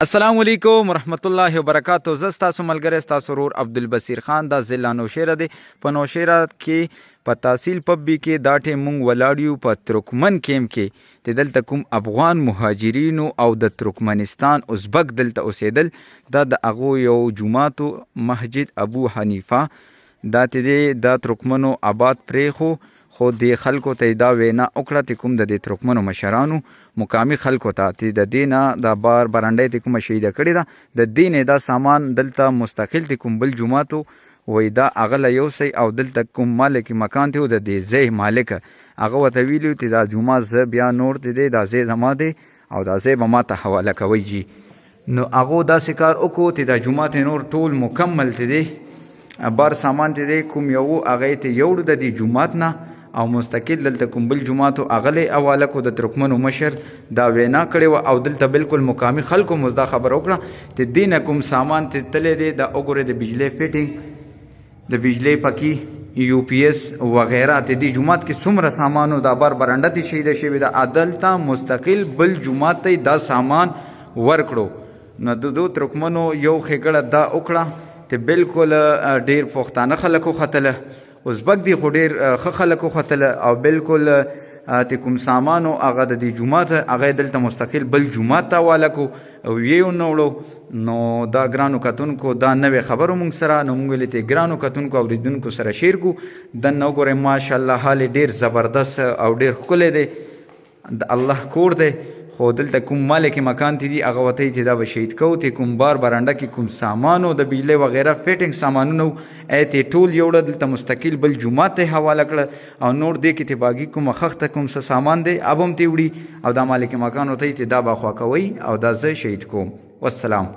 السلام علیکم ورحمت الله وبرکاتہ. زه ستاسو ملګری ستاسو ورور عبدالبصیر خان دا ضلع نوشیره دی. په نوشیره کې په تحصیل پبی کې دا ټیم مونږ ولاړ یو په ترکمن کیمپ کې چې دلته کوم افغان مهاجرینو او د ترکمنستان ازبک دلته اوسېدل. دا د هغو یو جوماتو مسجد ابو حنیفه دا چې دا ترکمنو آباد پرېښو، خو د خلکو ته دا وینا وکړه چې کوم د ترکمنو مشرانو مقامي خلکو ته چې د دې نه دا بار برنډۍ ته کومه شهیده کړې ده، د دې نه دا سامان دلته مستقل چې کوم بل جوماتو وایي دا هغه له یوسئ او دلته کوم مالک مکان دی د دې ځای مالک هغه ورته ویلي چې دا جومات زه بیا نور دی دا ځای زما دی او دا ځای به ما ته حواله کوئ جي. نو هغو داسې کار وکړو چې دا جومات نور ټول مکمل دی بار سامان دی کوم یو هغه ته یوړو د دې جومات نه او مستقل دلته کوم بل جوماتو هغه حواله کو د ترکمنو مشر دا وینا کړې وه او دلته بالکل مقامي خلکو مو دا خبره وکړه چې دې نه کوم سامان ته تللی دی دا وګورئ د بجلی فټینګ د بجلی پکې یو پی ایس وغیره ته دې جومات کې څومره سامانو دا بار برنډه ته شهیده شوې ده دلته مستقل بل جومات ته دا سامان ورکړو. نو د دو ترکمنو یو ښېګړه دا وکړه چې بالکل ډېر پښتانه خلک وختله، ازبک دی خو ډېر ښه خلک وختله او بالکل چې کوم سامانو هغه د دې جومات هغه دلته مستقل بل جومات ته حواله کو او یې ونه وړو. نو دا ګرانو کتونکو دا نوې خبرو موږ سره نو موږ ویلې چې ګرانو کتونکو اورېدونکو سره شیر کو. دننه وګورئ ماشاءالله حال ډېر زبردست او ډېر ښکلی دی، د الله کور دی. خو دلته کوم مالک مکان تی دی هغه وته چې دا به شهید کو ته کوم بار برنډه کې کوم سامانو د بجلی وغیره فټینګ سامانونو ایته ټول یوړه دلته مستقل بل جومات ته حواله کړه او نور دې کې ته باغی کوم خخته کوم څه سامان دی ابم تی وړي او دا مالک مکان وته چې دا به خوا کوي او دا زه شهید کوم. والسلام.